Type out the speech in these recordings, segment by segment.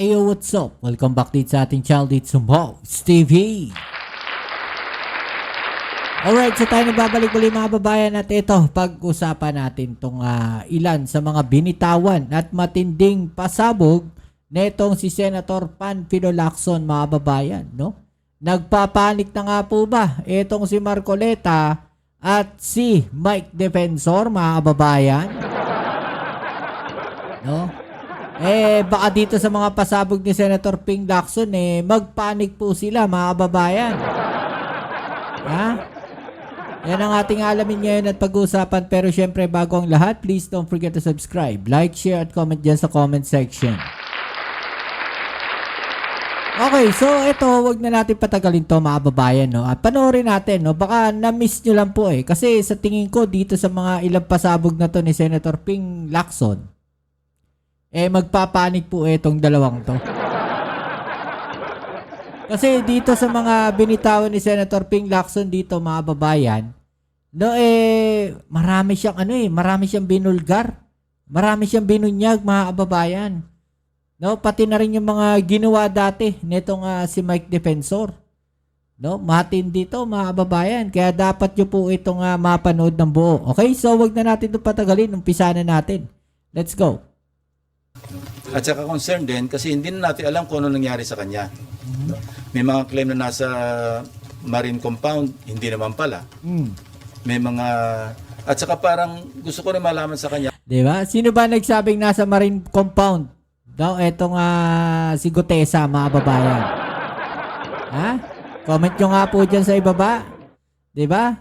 Ayo, what's up? Welcome back dito sa ating channel dito sa Moves TV. Alright, so tayo nagbabalik muli mga babayan at ito, pag-usapan natin itong ilan sa mga binitawan at matinding pasabog netong si Senator Panfilo Lacson mga babayan, no? Nagpapanik na nga po ba itong si Marcoleta at si Mike Defensor mga babayan? No? Baka dito sa mga pasabog ni Senator Ping Lacson, magpanik po sila mga kababayan. Ha? Yan ang ating alamin ngayon at pag-uusapan. Pero syempre, bago ang lahat, please don't forget to subscribe, like, share, at comment dyan sa comment section. Okay, so ito, wag na natin patagalin to mga kababayan, no? At panoorin natin, no? Baka na-miss nyo lang po kasi sa tingin ko dito sa mga ilang pasabog na to ni Senator Ping Lacson, magpapanik po itong dalawang to. Kasi dito sa mga binitawan ni Senator Ping Lacson dito mga babayan, no, marami siyang marami siyang binulgar. Marami siyang binunyag mga kababayan. No, pati na rin yung mga ginawa dati nitong si Mike Defensor. No, matindi dito mga kababayan. Kaya dapat niyo po itong mapanood ng buo. Okay? So wag na natin 'to patagalin. Umpisa na natin. Let's go. At saka concerned din kasi hindi na natin alam kung ano nangyari sa kanya. May mga claim na nasa marine compound, hindi naman pala. May mga... At saka parang gusto ko rin malaman sa kanya. Diba? Sino ba nagsabing nasa marine compound? Daw, etong si Gutesa, mga babayan. Ha? Comment nyo nga po dyan sa ibaba. Diba?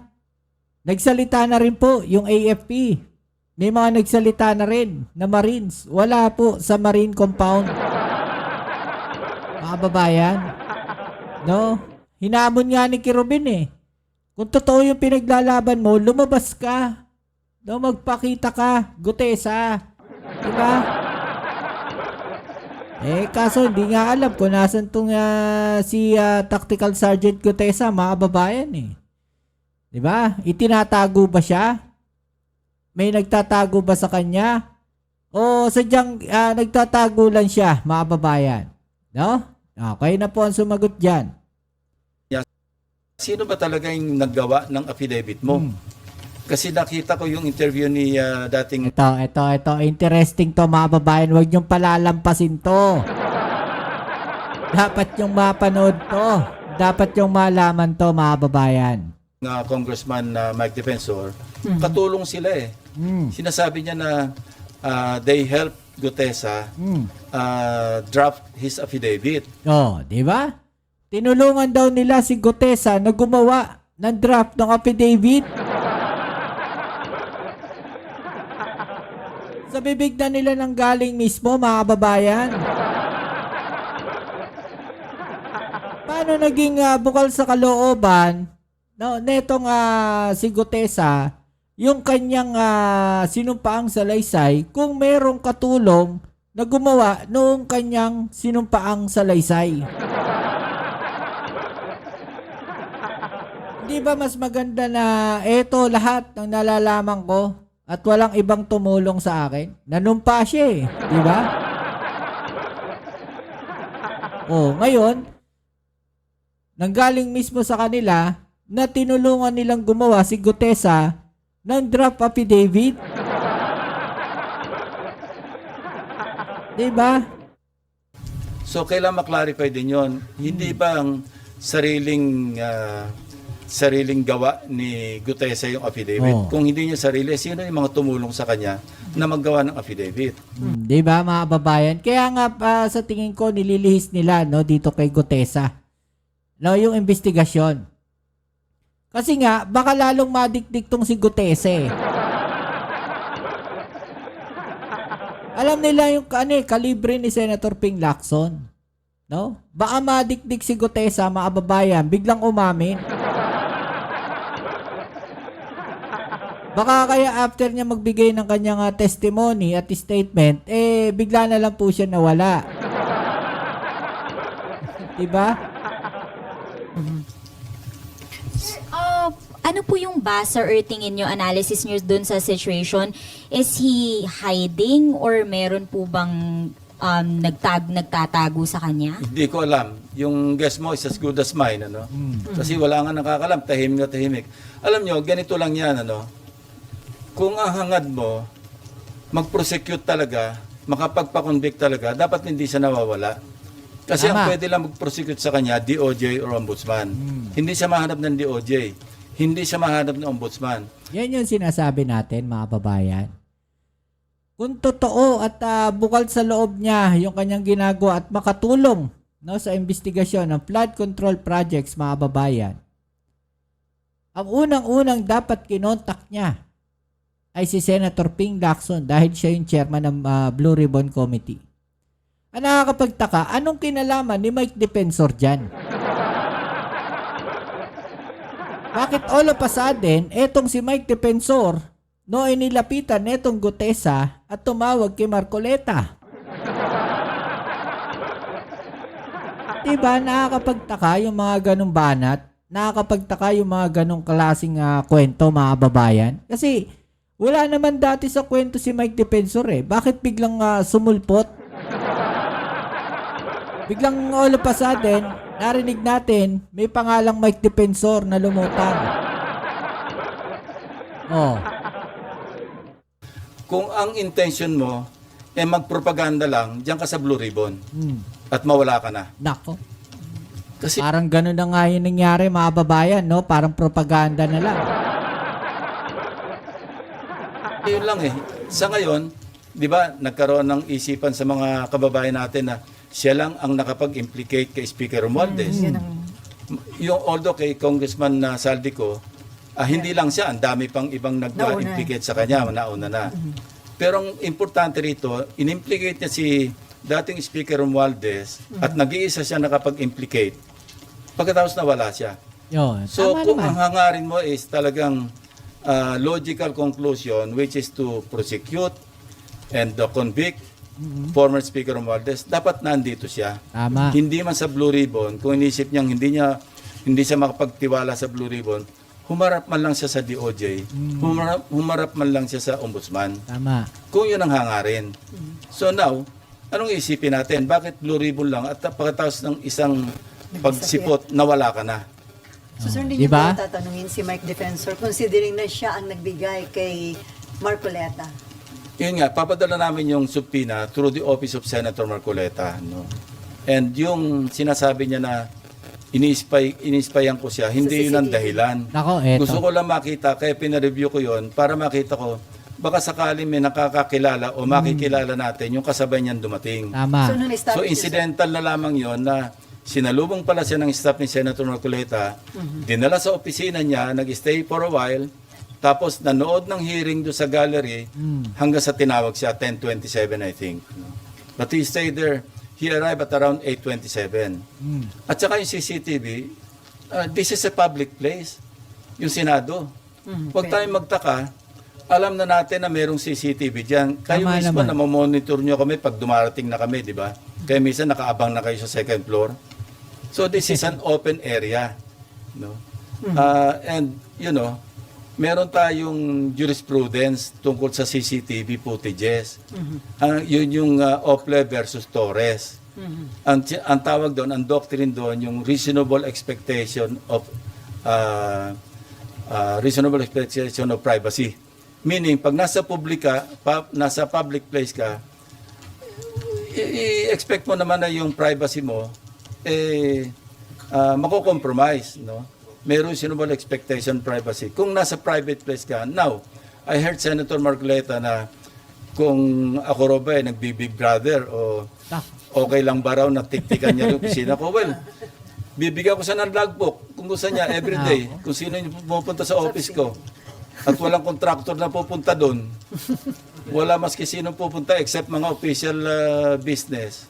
Nagsalita na rin po yung AFP. May mga nagsalita na rin na Marines. Wala po sa marine compound. Mga babayan. No? Hinamon nga ni Kirubin Kung totoo yung pinaglalaban mo, lumabas ka. No, magpakita ka. Gutesa. Diba? Kaso hindi nga alam kung nasan tong si Tactical Sergeant Gutesa, mga babayan Diba? Itinatago ba siya? May nagtatago ba sa kanya? O sadyang nagtatago lang siya, mga babayan? No? Okay na po ang sumagot dyan. Sino ba talaga yung naggawa ng affidavit mo? Kasi nakita ko yung interview ni dating... Ito. Interesting to mga babayan. Huwag niyong palalampasin to. Dapat yung mapanood to. Dapat yung malaman to mga babayan. Congressman Mike Defensor, katulong sila Sinasabi niya na they helped Gutesa draft his affidavit. Di ba? Tinulungan daw nila si Gutesa na gumawa ng draft ng affidavit. Sa bibig na nila nang galing mismo, mga kababayan. Paano naging bukal sa kalooban netong si Gutesa yung kanyang sinumpaang salaysay kung merong katulong na gumawa noong kanyang sinumpaang salaysay? Di ba mas maganda na eto lahat ng nalalaman ko at walang ibang tumulong sa akin? Nanumpa siya di ba? Ngayon, nanggaling mismo sa kanila na tinulungan nilang gumawa si Gutesa ng draft affidavit. Diba? So, kailangan maklarify din yon. Hindi ba ang sariling gawa ni Gutesa yung affidavit? Kung hindi niya sarili, sino yung mga tumulong sa kanya na maggawa ng affidavit? Diba mga babayan? Kaya nga sa tingin ko nililihis nila dito kay Gutesa yung investigasyon. Kasi nga, baka lalong madikdik tong si Gutesa Alam nila yung kalibre ni Senator Ping Lacson. No? Baka madikdik si Gutesa, mga babayan, biglang umamin. Baka kaya after niya magbigay ng kanyang testimony at statement, bigla na lang po siya nawala. Diba? Ano po yung basa or tingin nyo, analysis nyo dun sa situation? Is he hiding or meron po bang nagtatago sa kanya? Hindi ko alam. Yung guess mo is as good as mine, ano? Kasi wala nga nakakalam, tahimik na tahimik. Alam nyo, ganito lang yan, ano? Kung ang hangad mo, mag-prosecute talaga, makapagpa-convict talaga, dapat hindi siya nawawala. Kasi ang Tama. pwede lang mag-prosecute sa kanya, DOJ or Ombudsman. Hindi siya mahanap ng DOJ. Hindi siya mahanap ng Ombudsman. Yan yung sinasabi natin, mga babayan. Kung totoo at bukal sa loob niya yung kanyang ginagawa at makatulong, no, sa investigasyon ng flood control projects, mga babayan, ang unang-unang dapat kinontak niya ay si Senator Ping Lacson dahil siya yung chairman ng Blue Ribbon Committee. Ang nakakapagtaka, anong kinalaman ni Mike Defensor dyan? Bakit all of a sudden, etong si Mike Defensor, no, ay nilapitan netong Gutesa at tumawag kay Marcoleta? Diba, nakakapagtaka yung mga ganong banat, nakakapagtaka yung mga ganong klaseng kwento, mga babayan. Kasi, wala naman dati sa kwento si Mike Defensor eh. Bakit biglang sumulpot? Biglang all of a sudden, narinig natin, may pangalang Mike Defensor na lumutang. Oh. Kung ang intention mo, magpropaganda lang, diyan ka sa Blue Ribbon. At mawala ka na. Nako. Kasi Parang ganun na nga yung nangyari, mga babayan, no? Parang propaganda na lang. yun lang eh. Sa ngayon, di ba, nagkaroon ng isipan sa mga kababayan natin na siya lang ang nakapag-implicate kay Speaker Romualdez. Yung although kay Congressman Saldico, hindi lang siya, ang dami pang ibang nag-implicate sa kanya, nauna na. Pero ang importante rito, in-implicate niya si dating Speaker Romualdez at nag-iisa siya nakapag-implicate. Pagkatapos nawala siya. Yun. So Tama kung naman. ang hangarin mo is talagang logical conclusion, which is to prosecute and convict former Speaker Romualdez, dapat nandito siya. Tama. Hindi man sa Blue Ribbon, kung inisip niyang hindi siya makapagtiwala sa Blue Ribbon, humarap man lang siya sa DOJ, humarap man lang siya sa Ombudsman. Tama. Kung yun ang hangarin. So now, anong isipin natin? Bakit Blue Ribbon lang at pagkatapos ng isang pagsipot, nawala ka na? So sir, hindi Diba? niyo po tatanungin si Mike Defensor considering na siya ang nagbigay kay Marcoleta. Yun nga, papadala namin yung subpoena through the office of Senator Marcoleta. No? And yung sinasabi niya na iniispayan ko siya, hindi yun ang CCTV. dahilan. Nako, eto. Gusto ko lang makita, kaya pinareview ko yun para makita ko, baka sakaling may nakakakilala o makikilala natin yung kasabay niyan dumating. Tama. So nung So establish incidental na lamang yon na sinalubong pala siya ng staff ni Senator Marcoleta, dinala sa opisina niya, nag-stay for a while, tapos nanood ng hearing do sa gallery hanggang sa tinawag siya 10:27 I think. But he stayed there. He arrived at around 8:27. At saka yung CCTV, this is a public place. Yung Senado. Huwag tayong magtaka. Alam na natin na merong CCTV diyan. Kayo Tama mismo naman. na mamonitor nyo kami pag dumarating na kami, di ba? Kaya minsan nakaabang na kayo sa second floor. So this is an open area. No? And, you know, meron tayong jurisprudence tungkol sa CCTV footages. Yun yung Ople versus Torres. Ang tawag doon, ang doctrine doon, yung reasonable expectation of privacy. Meaning, pag nasa public place ka, i-expect mo naman na yung privacy mo mako-compromise, no? Meron reasonable expectation privacy. Kung nasa private place ka, now, I heard Senator Marcoleta na kung ako raw ba nagbi-Big Brother o okay lang ba raw na tiktikan niya yung opisina ko? Well, bibigyan ko siya ng logbook kung gusto niya everyday, kung sino yung pupunta sa office ko. At walang contractor na pupunta doon. Wala maski sino pupunta except mga official business.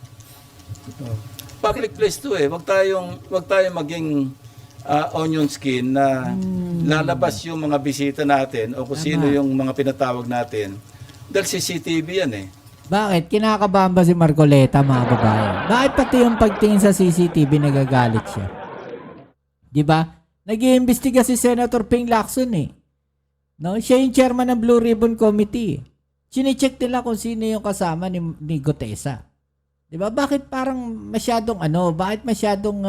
Public place to eh. Wag tayong maging onion skin na lalabas yung mga bisita natin o kung sino yung mga pinatawag natin. Dahil CCTV yan eh. Bakit? Kinakabahan ba si Marcoleta, mga babae? Bakit pati yung pagtingin sa CCTV nagagalit siya? Di ba? Nag-iimbestiga si Senator Ping Lacson eh. No? Siya yung chairman ng Blue Ribbon Committee. Chine-check nila kung sino yung kasama ni Gutesa. 'Di ba? Bakit parang masyadong bakit masyadong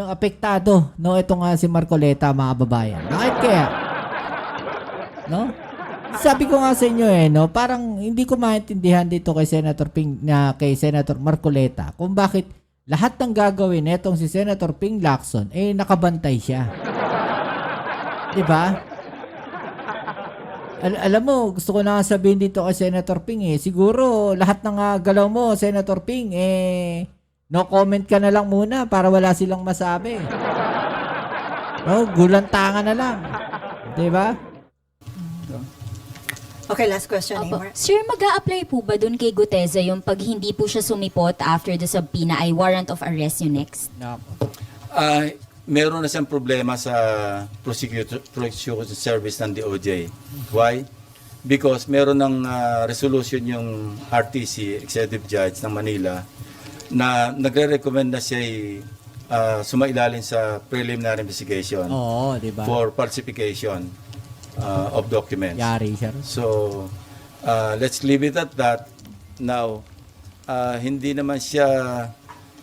apektado no itong si Marcoleta, mga babayan? Bakit kaya? No? Sabi ko nga sa inyo no, parang hindi ko maintindihan dito kay Senator Ping kay Senator Marcoleta kung bakit lahat ng gagawin netong si Senator Ping Lacson nakabantay siya. 'Di ba? Alam mo, gusto ko na nga sabihin dito kay Senator Ping siguro lahat ng galaw mo, Senator Ping, no comment ka na lang muna para wala silang masabi. No, gulantangan na lang. 'Di ba? Okay, last question, Opo. Amor. Sir, mag-a-apply po ba dun kay Guteza yung pag hindi po siya sumipot after the subpoena ay warrant of arrest yung next? Meron na siyang problema sa prosecution service ng DOJ. Why? Because meron ng resolution yung RTC, Executive Judge ng Manila, na nagre-recommend na siya sumailalim sa preliminary investigation Oo, 'di ba? for falsification of documents. Yari siya. So, let's leave it at that. Now, hindi naman siya,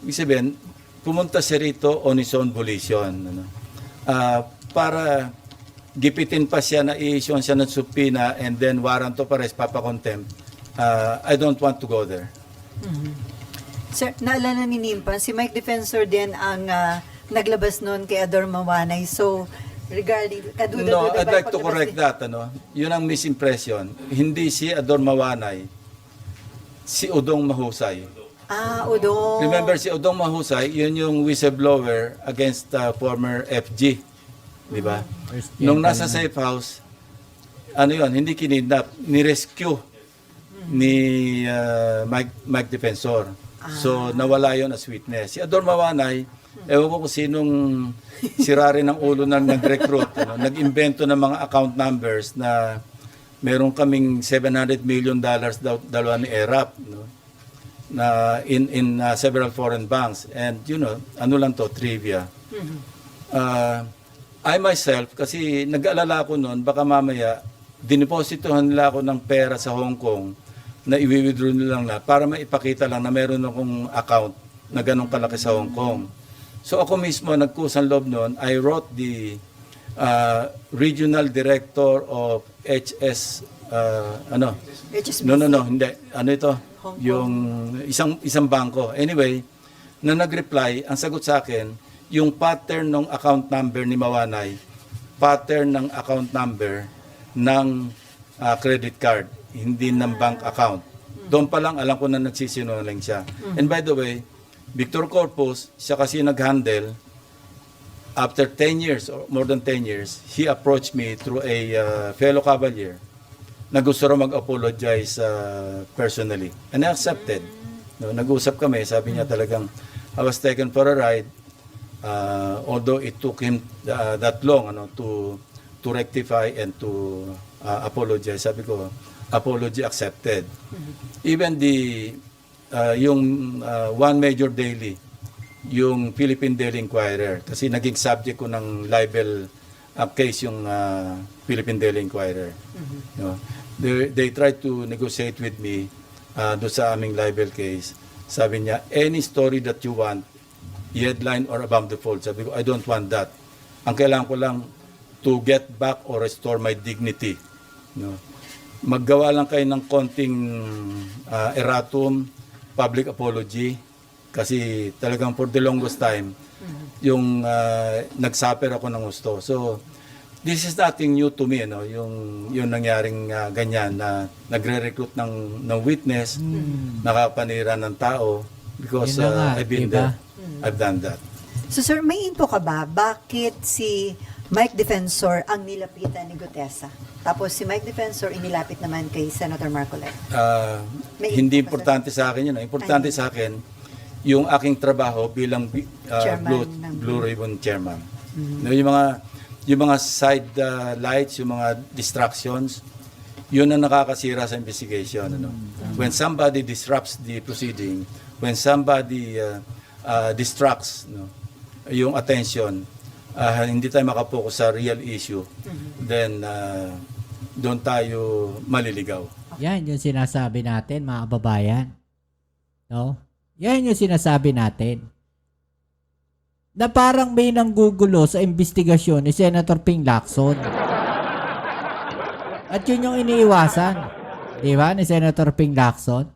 ibig sabihin, pumunta siya rito on his own volition. Para gipitin pa siya na i-issue siya ng subpoena and then warrant of arrest, papakontempt. I don't want to go there. Sir, naalala ni Nimpan, si Mike Defensor din ang naglabas noon kay Ador Mawanay. So, regarding, No, I'd like to correct that. Yun ang misimpression. Hindi si Ador Mawanay, si Udong Mahusay. Udong. Remember si Udong Mahusay, yun yung whistleblower against former FG. Di ba? Nung nasa safe house, hindi kinidnap, ni-rescue ni Mike Defensor. So, nawala yon as witness. Si Ador Mawanay, ewan ko kung sinong sirari ng ulo na nag-recruit, nag-invento ng mga account numbers na meron kaming $700 million dalawa ni ERAP, na in several foreign banks. And ano lang to, trivia. I myself, kasi nag-aalala ko noon, baka mamaya dinipositohan nila ako ng pera sa Hong Kong na i-withdraw nila lang para maipakita lang na meron akong account na ganong kalaki sa Hong Kong. So ako mismo, nagkusang loob noon, I wrote the regional director of HSBC. No, hindi. Ano ito? Hong Kong. Yung isang bangko. Anyway, na nag-reply, ang sagot sa akin, yung pattern ng account number ni Mawanay, pattern ng account number ng credit card, hindi ng bank account. Doon pa lang alam ko na nagsisinungaling siya. And by the way, Victor Corpus, siya kasi nag-handle, after 10 years, or more than 10 years, he approached me through a fellow cavalier na gusto raw mag-apologize personally. And I accepted. No, nag-usap kami, sabi niya talagang, I was taken for a ride, although it took him that long to rectify and to apologize. Sabi ko, apology accepted. Even yung one major daily, yung Philippine Daily Inquirer, kasi naging subject ko ng libel case yung Philippine Daily Inquirer. They tried to negotiate with me doon sa aming libel case. Sabi niya, any story that you want, headline or above the fold. Sabi ko, I don't want that. Ang kailangan ko lang to get back or restore my dignity. Maggawa lang kayo ng konting erratum, public apology, kasi talagang for the longest time, yung nagsuffer ako ng gusto. So, this is nothing new to me, yung nangyaring ganyan na nagre-recruit ng witness, nakapanira ng tao, because Yun na nga, I've been diba? there. I've done that. So sir, may info ka ba? Bakit si Mike Defensor ang nilapitan ni Gutesa? Tapos si Mike Defensor inilapit naman kay Senator Marcoleta. May Hindi info pa, importante sa akin yun. Importante sa akin, yung aking trabaho bilang Chairman ng Blue Ribbon Chairman. Yung mga side lights, yung mga distractions, yun ang nakakasira sa investigation. When somebody disrupts the proceeding, when somebody distracts yung attention, hindi tayo makapokus sa real issue, then doon tayo maliligaw. Yan yung sinasabi natin, mga kababayan. No? Yan yung sinasabi natin. Na parang may nanggugulo sa investigasyon ni Senator Ping Lacson. At yun yung iniiwasan. Di ba? Ni Senator Ping Lacson.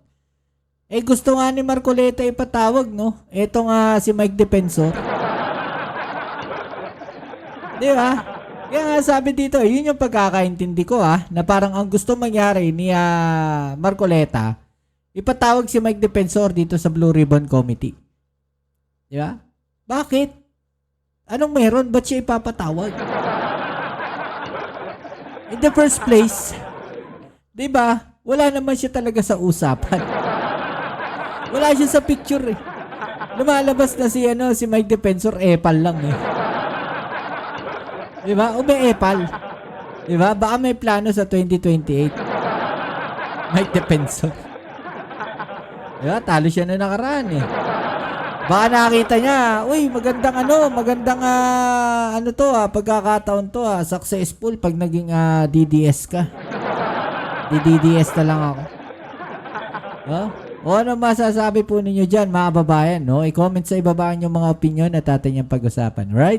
Gusto nga ni Marcoleta ipatawag, no? Ito nga si Mike Defensor. Di ba? Kaya nga sabi dito, yun yung pagkakaintindi ko na parang ang gusto mangyari ni Marcoleta, ipatawag si Mike Defensor dito sa Blue Ribbon Committee. Di ba? Bakit? Anong meron? Ba't siya ipapatawag? In the first place, di ba? Wala naman siya talaga sa usapan. Wala siya sa picture eh. Lumalabas na si Mike Defensor, epal lang eh. Di ba? Epal. Di ba? Baka may plano sa 2028. Mike Defensor. Di ba? Talo siya na nakaraan eh. Baka nakita niya, uy, magandang pagkakataon to successful pag naging DDS ka. DDS na lang ako. O ano masasabi po ninyo dyan, mga babayan, no? I-comment sa ibaba yung mga opinion at atin yung pag-usapan, right?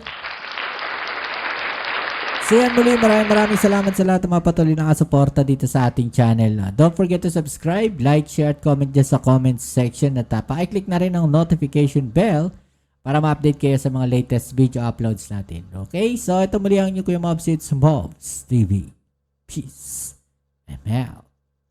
So yan muli, maraming salamat sa lahat ng mga patuloy na kasuporta dito sa ating channel. Don't forget to subscribe, like, share, at comment dyan sa comment section at pa-click na rin ang notification bell para ma-update kayo sa mga latest video uploads natin. Okay? So ito muli ang inyong Kuya Mobs, it's Mobs TV. Peace. I'm out.